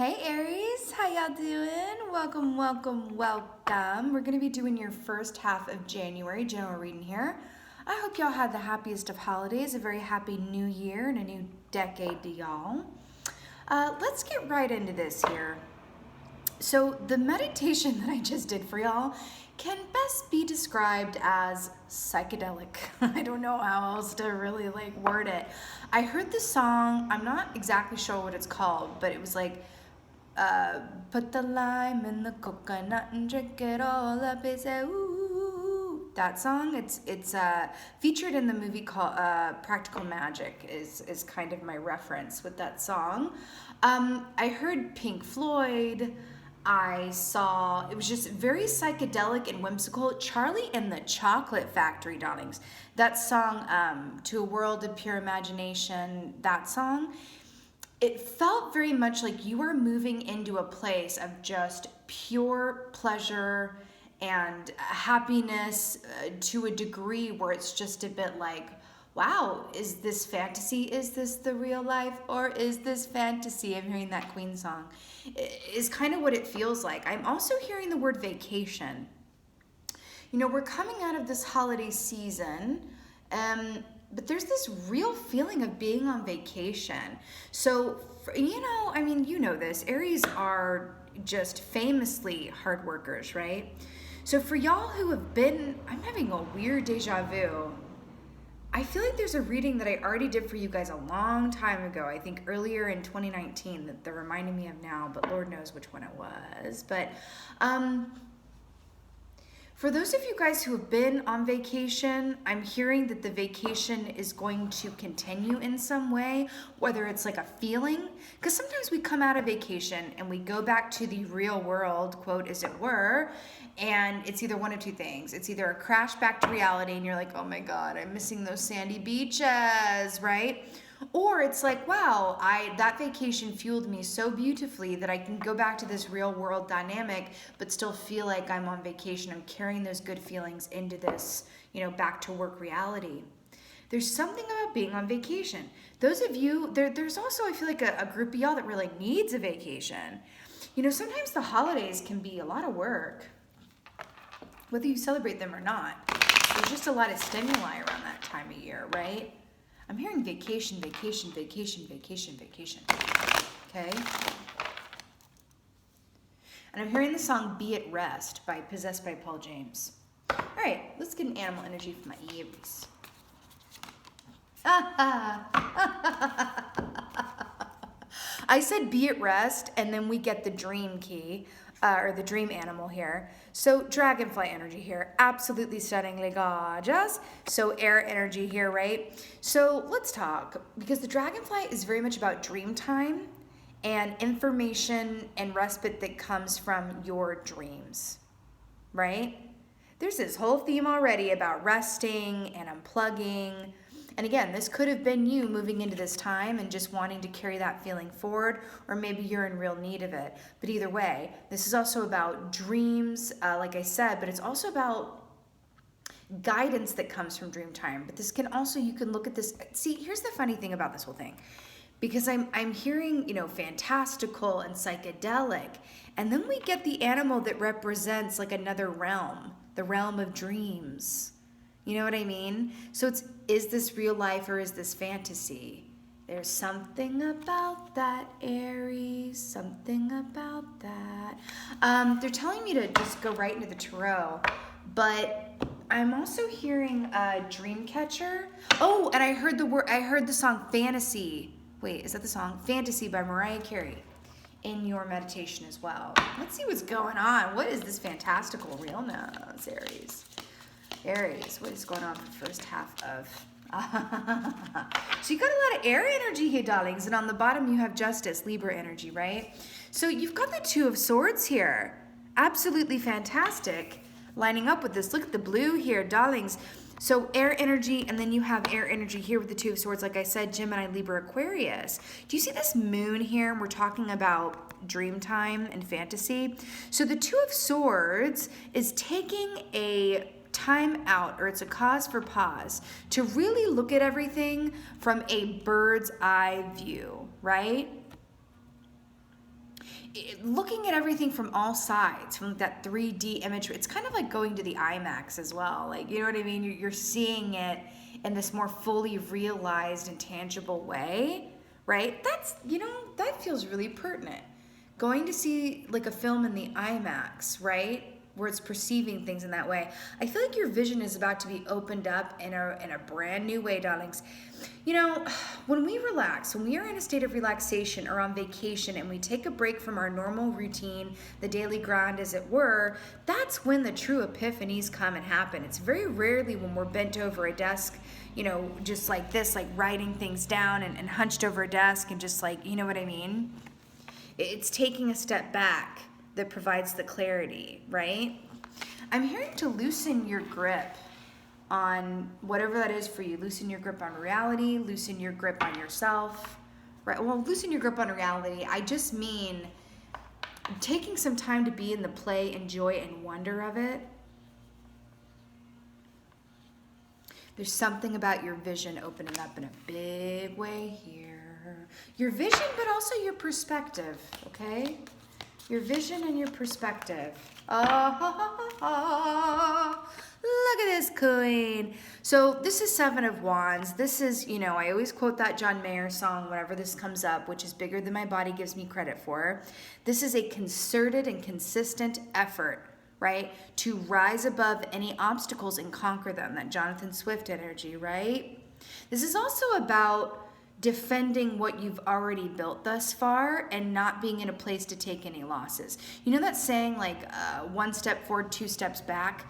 Hey Aries, how y'all doing? Welcome, welcome, welcome. We're going to be doing your first half of January general reading here. I hope y'all had the happiest of holidays, a very happy new year and a new decade to y'all. Let's get right into this here. So the meditation that I just did for y'all can best be described as psychedelic. I don't know how else to really word it. I heard the song, I'm not exactly sure what it's called, but it was like, put the lime in the coconut and drink it all up. It's a ooh. That song, it's featured in the movie called Practical Magic is kind of my reference with that song. I heard Pink Floyd. I saw, it was just very psychedelic and whimsical. Charlie and the Chocolate Factory, darlings. That song, To a World of Pure Imagination, that song, it felt very much like you were moving into a place of just pure pleasure and happiness to a degree where it's just a bit like, wow, is this fantasy? Is this the real life? Or is this fantasy? I'm hearing that Queen song. Is kind of what it feels like. I'm also hearing the word vacation. You know, we're coming out of this holiday season, but there's this real feeling of being on vacation. So, you know this. Aries are just famously hard workers, right? So for y'all who have been, I'm having a weird deja vu. I feel like there's a reading that I already did for you guys a long time ago. I think earlier in 2019 that they're reminding me of now, but Lord knows which one it was. But for those of you guys who have been on vacation, I'm hearing that the vacation is going to continue in some way, whether it's like a feeling, because sometimes we come out of vacation and we go back to the real world, quote, as it were, and it's either one of two things. It's either a crash back to reality and you're like, oh my God, I'm missing those sandy beaches, right? Or it's like, wow, that vacation fueled me so beautifully that I can go back to this real world dynamic, but still feel like I'm on vacation. I'm carrying those good feelings into this, back to work reality. There's something about being on vacation. Those of you, there's also, I feel like a group of y'all that really needs a vacation. Sometimes the holidays can be a lot of work, whether you celebrate them or not. There's just a lot of stimuli around that time of year, right? I'm hearing vacation, vacation, vacation, vacation, vacation. Okay? And I'm hearing the song Be at Rest by Possessed by Paul James. All right, let's get an animal energy from my Aries. I said be at rest, and then we get the dream key, or the dream animal here. So Dragonfly energy here, absolutely stunningly gorgeous. So air energy here, right? So let's talk, because the Dragonfly is very much about dream time and information and respite that comes from your dreams, right? There's this whole theme already about resting and unplugging. And again, this could have been you moving into this time and just wanting to carry that feeling forward, or maybe you're in real need of it. But either way, this is also about dreams, like I said, but it's also about guidance that comes from dream time. But this can also, you can look at this. See, here's the funny thing about this whole thing. Because I'm hearing, fantastical and psychedelic. And then we get the animal that represents like another realm, the realm of dreams. You know what I mean? So is this real life or is this fantasy? There's something about that, Aries, something about that. They're telling me to just go right into the tarot, but I'm also hearing Dreamcatcher. Oh, and I heard the song Fantasy. Wait, is that the song? Fantasy by Mariah Carey in your meditation as well. Let's see what's going on. What is this fantastical realness, Aries? Aries, what is going on for the first half of... So you got a lot of air energy here, darlings. And on the bottom, you have Justice, Libra energy, right? So you've got the Two of Swords here. Absolutely fantastic. Lining up with this. Look at the blue here, darlings. So air energy, and then you have air energy here with the Two of Swords. Like I said, Gemini, Libra, Aquarius. Do you see this moon here? And we're talking about dream time and fantasy. So the Two of Swords is taking a time out, or it's a cause for pause, to really look at everything from a bird's eye view, right? looking at everything from all sides, from that 3D image. It's kind of like going to the IMAX as well. Like, you know what I mean? You're seeing it in this more fully realized and tangible way, right? That's, you know, that feels really pertinent. Going to see like a film in the IMAX, right? Where it's perceiving things in that way. I feel like your vision is about to be opened up in a brand new way, darlings. You know, when we relax, when we are in a state of relaxation or on vacation and we take a break from our normal routine, the daily grind as it were, that's when the true epiphanies come and happen. It's very rarely when we're bent over a desk, you know, just like this, like writing things down and hunched over a desk and just like, you know what I mean? It's taking a step back that provides the clarity, right? I'm hearing to loosen your grip on whatever that is for you. Loosen your grip on reality, loosen your grip on yourself, right? Well, loosen your grip on reality, I just mean taking some time to be in the play and joy and wonder of it. There's something about your vision opening up in a big way here. Your vision, but also your perspective, okay? Your vision and your perspective. Oh, look at this queen. So this is Seven of Wands. This is, you know, I always quote that John Mayer song whenever this comes up, which is bigger than my body gives me credit for. This is a concerted and consistent effort, right, to rise above any obstacles and conquer them. That Jonathan Swift energy, right? This is also about defending what you've already built thus far and not being in a place to take any losses. You know that saying, like, one step forward, two steps back?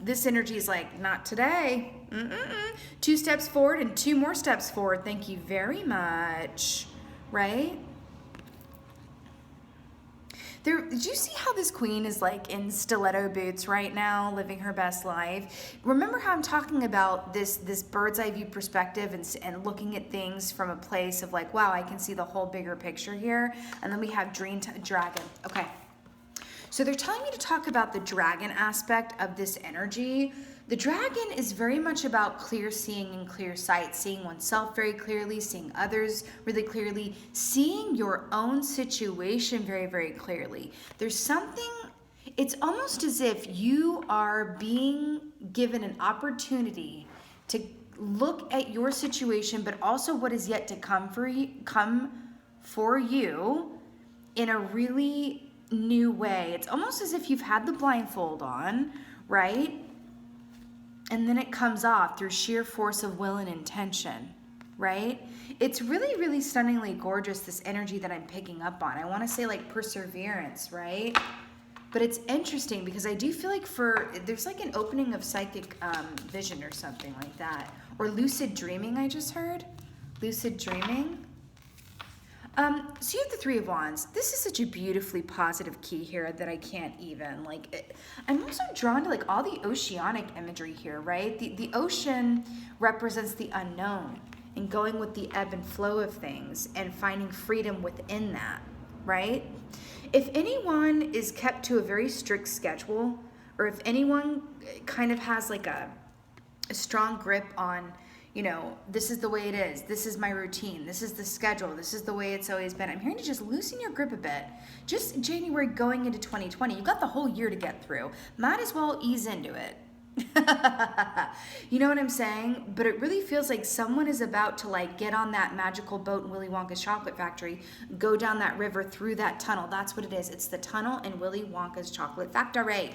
This energy is like, not today. 2 steps forward and 2 more steps forward. Thank you very much, right? Did you see how this queen is like in stiletto boots right now, living her best life? Remember how I'm talking about this bird's eye view perspective and looking at things from a place of like, wow, I can see the whole bigger picture here. And then we have dragon. Okay. So they're telling me to talk about the dragon aspect of this energy. The dragon is very much about clear seeing and clear sight, seeing oneself very clearly, seeing others really clearly, seeing your own situation very, very clearly. There's something, it's almost as if you are being given an opportunity to look at your situation, but also what is yet to come for you in a really new way. It's almost as if you've had the blindfold on, right? And then it comes off through sheer force of will and intention, right? It's really, really stunningly gorgeous, this energy that I'm picking up on. I want to say like perseverance, right? But it's interesting because I do feel like there's like an opening of psychic vision or something like that. Or lucid dreaming, I just heard. Lucid dreaming. So you have the Three of Wands. This is such a beautifully positive key here that I can't even, like, I'm also drawn to like all the oceanic imagery here, right? The ocean represents the unknown and going with the ebb and flow of things and finding freedom within that, right? If anyone is kept to a very strict schedule, or if anyone kind of has like a strong grip on, you know, this is the way it is, this is my routine, this is the schedule, this is the way it's always been, I'm hearing to just loosen your grip a bit. Just January going into 2020, you've got the whole year to get through. Might as well ease into it. You know what I'm saying? But it really feels like someone is about to like get on that magical boat in Willy Wonka's chocolate factory, go down that river through that tunnel. That's what it is. It's the tunnel in Willy Wonka's chocolate factory.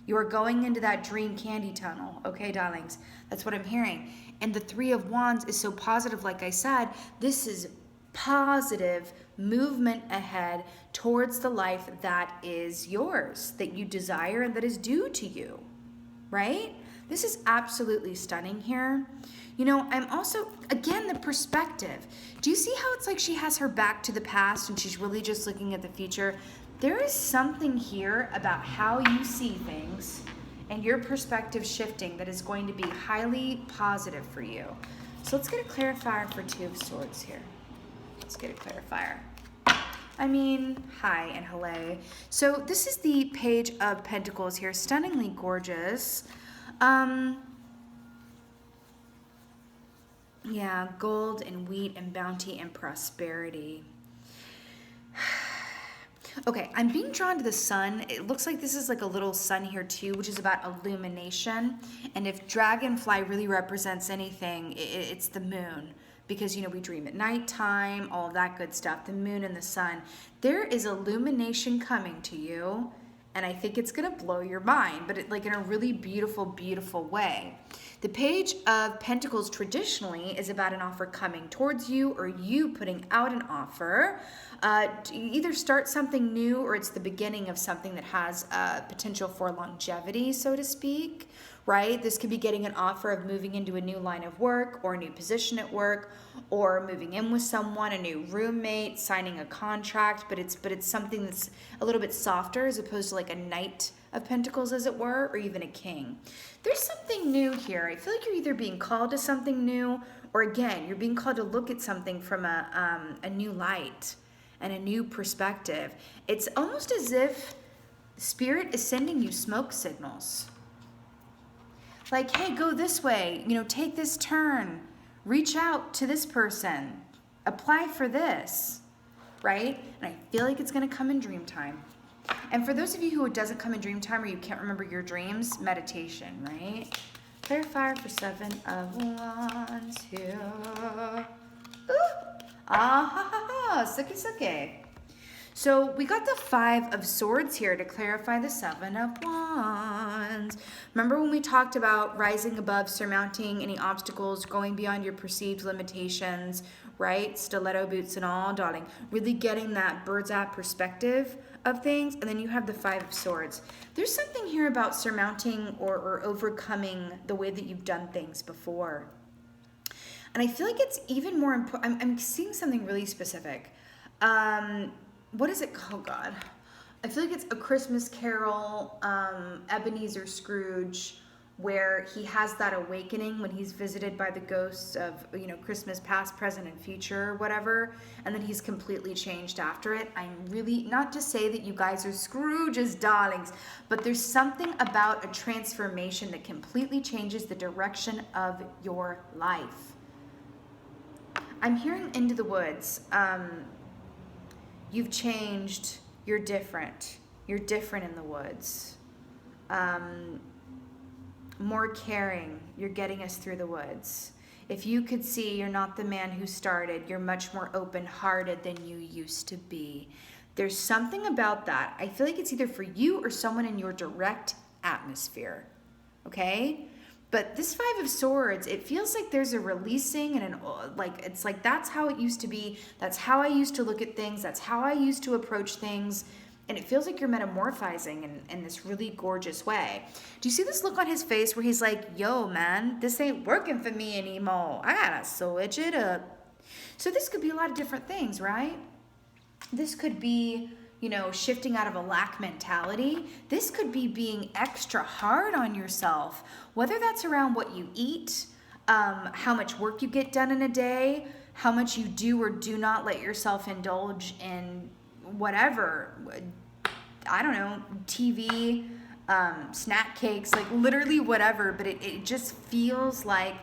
You are going into that dream candy tunnel. Okay, darlings? That's what I'm hearing. And the Three of Wands is so positive, like I said. This is positive movement ahead towards the life that is yours, that you desire and that is due to you, right? This is absolutely stunning here. You know, I'm also, again, the perspective. Do you see how it's like she has her back to the past and she's really just looking at the future? There is something here about how you see things and your perspective shifting that is going to be highly positive for you. So let's get a clarifier for Two of Swords here. Let's get a clarifier. I mean, hi and hello. So this is the Page of Pentacles here, stunningly gorgeous. Yeah, gold and wheat and bounty and prosperity. Okay, I'm being drawn to the sun. It looks like this is like a little sun here too, which is about illumination. And if Dragonfly really represents anything, it's the moon. Because, you know, we dream at nighttime, all of that good stuff, the moon and the sun. There is illumination coming to you, and I think it's gonna blow your mind, but like in a really beautiful, beautiful way. The Page of Pentacles traditionally is about an offer coming towards you or you putting out an offer. To either start something new or it's the beginning of something that has potential for longevity, so to speak, right? This could be getting an offer of moving into a new line of work or a new position at work, or moving in with someone, a new roommate, signing a contract, but it's something that's a little bit softer as opposed to like a Knight of Pentacles, as it were, or even a King. There's something new here. I feel like you're either being called to something new, or again, you're being called to look at something from a new light and a new perspective. It's almost as if Spirit is sending you smoke signals. Like, hey, go this way, you know, take this turn, reach out to this person, apply for this, right? And I feel like it's gonna come in dream time. And for those of you who it doesn't come in dream time or you can't remember your dreams, meditation, right? Clarifier for 7 of Wands here. Ooh. Ah ha ha ha, suki suki. So we got the 5 of Swords here to clarify the 7 of Wands. Remember when we talked about rising above, surmounting any obstacles, going beyond your perceived limitations, right? Stiletto boots and all, darling. Really getting that bird's eye perspective of things. And then you have the 5 of Swords. There's something here about surmounting or overcoming the way that you've done things before. And I feel like it's even more important. I'm seeing something really specific. What is it called? Oh God. I feel like it's A Christmas Carol, Ebenezer Scrooge, where he has that awakening when he's visited by the ghosts of, you know, Christmas past, present, and future, or whatever, and then he's completely changed after it. I'm really, not to say that you guys are Scrooge's darlings, but there's something about a transformation that completely changes the direction of your life. I'm hearing Into the Woods. You've changed, you're different. You're different in the woods. More caring, you're getting us through the woods. If you could see, you're not the man who started. You're much more open-hearted than you used to be. There's something about that. I feel like it's either for you or someone in your direct atmosphere, okay? But this 5 of Swords, it feels like there's a releasing and it's like that's how it used to be. That's how I used to look at things. That's how I used to approach things. And it feels like you're metamorphizing in this really gorgeous way. Do you see this look on his face where he's like, yo, man, this ain't working for me anymore. I gotta switch it up. So this could be a lot of different things, right? This could be, you know, shifting out of a lack mentality. This could be being extra hard on yourself, whether that's around what you eat, how much work you get done in a day, how much you do or do not let yourself indulge in whatever, I don't know, TV, snack cakes, like literally whatever, but it just feels like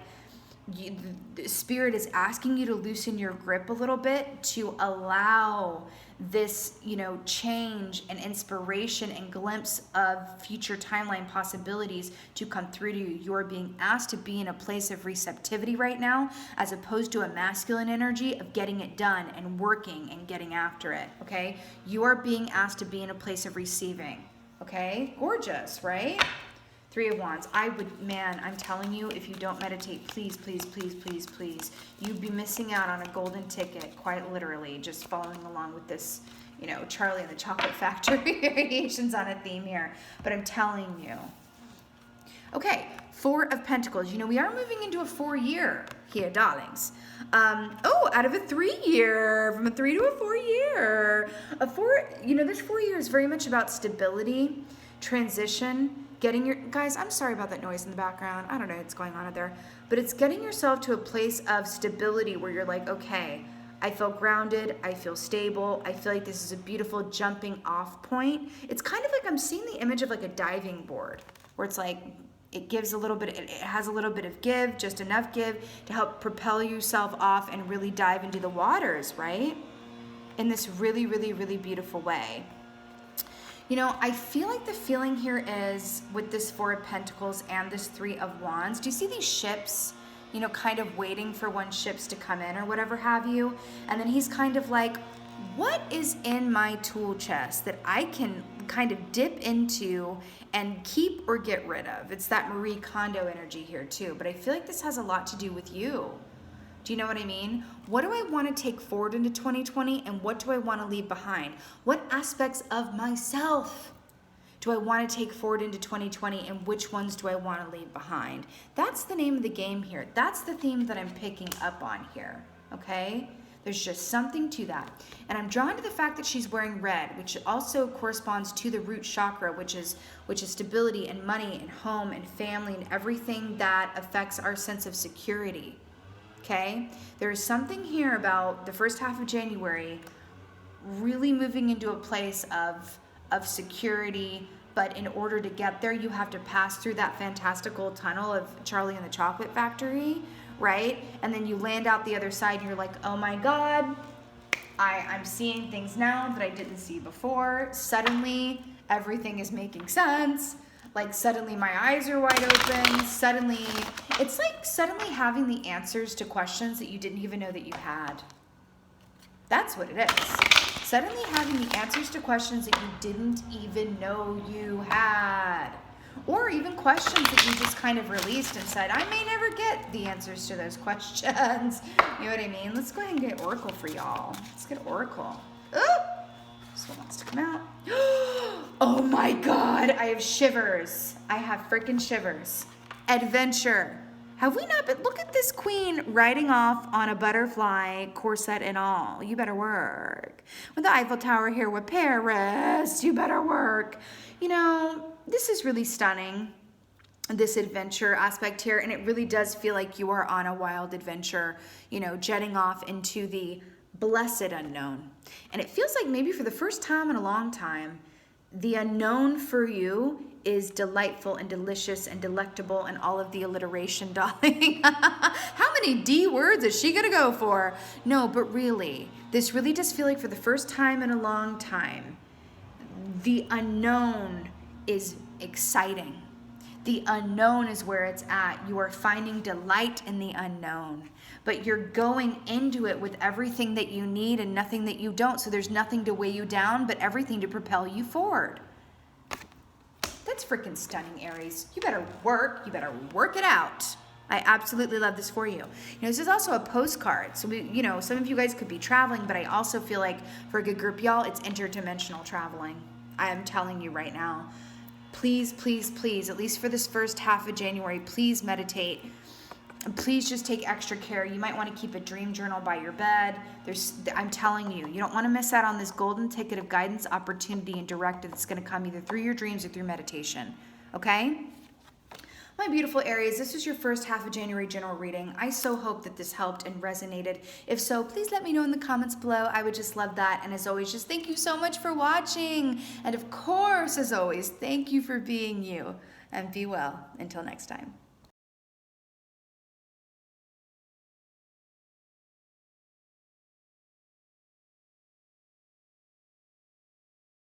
the Spirit is asking you to loosen your grip a little bit to allow this, you know, change and inspiration and glimpse of future timeline possibilities to come through to you. You're being asked to be in a place of receptivity right now, as opposed to a masculine energy of getting it done and working and getting after it, okay? You are being asked to be in a place of receiving, okay? Gorgeous, right? 3 of Wands. Man, I'm telling you, if you don't meditate, please, please, please, please, please, you'd be missing out on a golden ticket, quite literally, just following along with this, you know, Charlie and the Chocolate Factory variations on a theme here. But I'm telling you. Okay, 4 of Pentacles. You know, we are moving into a 4-year here, darlings. Out of a 3-year, from a 3 to a 4-year. A 4, you know, this 4-year is very much about stability, transition, getting your, guys, I'm sorry about that noise in the background. I don't know what's going on out there. But it's getting yourself to a place of stability where you're like, okay, I feel grounded, I feel stable, I feel like this is a beautiful jumping off point. It's kind of like I'm seeing the image of like a diving board where it's like, it gives a little bit, it has a little bit of give, just enough give to help propel yourself off and really dive into the waters, right? In this really, really, really beautiful way. You know, I feel like the feeling here is with this Four of Pentacles and this Three of Wands. Do you see these ships, you know, kind of waiting for one ships to come in or whatever have you? And then he's kind of like, what is in my tool chest that I can kind of dip into and keep or get rid of? It's that Marie Kondo energy here too, but I feel like this has a lot to do with you. Do you know what I mean? What do I want to take forward into 2020 and what do I want to leave behind? What aspects of myself do I want to take forward into 2020 and which ones do I want to leave behind? That's the name of the game here. That's the theme that I'm picking up on here, okay? There's just something to that. And I'm drawn to the fact that she's wearing red, which also corresponds to the root chakra, which is stability and money and home and family and everything that affects our sense of security. Okay, there is something here about the first half of January really moving into a place of security, but in order to get there, you have to pass through that fantastical tunnel of Charlie and the Chocolate Factory, right? And then you land out the other side and you're like, oh my God, I'm seeing things now that I didn't see before. Suddenly, everything is making sense. Like suddenly my eyes are wide open. Suddenly, it's like suddenly having the answers to questions that you didn't even know that you had. That's what it is. Suddenly having the answers to questions that you didn't even know you had. Or even questions that you just kind of released and said, I may never get the answers to those questions. You know what I mean? Let's go ahead and get Oracle for y'all. Let's get Oracle. Ooh! This one wants to come out. Oh my God, I have shivers. I have freaking shivers. Adventure. Have we not been, look at this queen riding off on a butterfly, corset and all. You better work. With the Eiffel Tower here with Paris, you better work. You know, this is really stunning, this adventure aspect here, and it really does feel like you are on a wild adventure, you know, jetting off into the blessed unknown. And it feels like maybe for the first time in a long time, the unknown for you is delightful and delicious and delectable and all of the alliteration, darling. How many D words is she gonna go for? No, but really, this really does feel like for the first time in a long time, the unknown is exciting. The unknown is where it's at. You are finding delight in the unknown, but you're going into it with everything that you need and nothing that you don't. So there's nothing to weigh you down, but everything to propel you forward. That's freaking stunning, Aries. You better work. You better work it out. I absolutely love this for you. You know, this is also a postcard. So, you know, some of you guys could be traveling, but I also feel like for a good group, y'all, it's interdimensional traveling. I am telling you right now. Please, please, please, at least for this first half of January, please meditate. And please just take extra care. You might want to keep a dream journal by your bed. I'm telling you, you don't want to miss out on this golden ticket of guidance, opportunity, and directive that's going to come either through your dreams or through meditation. Okay? My beautiful Aries, this was your first half of January general reading. I so hope that this helped and resonated. If so, please let me know in the comments below. I would just love that. And as always, just thank you so much for watching. And of course, as always, thank you for being you. And be well. Until next time.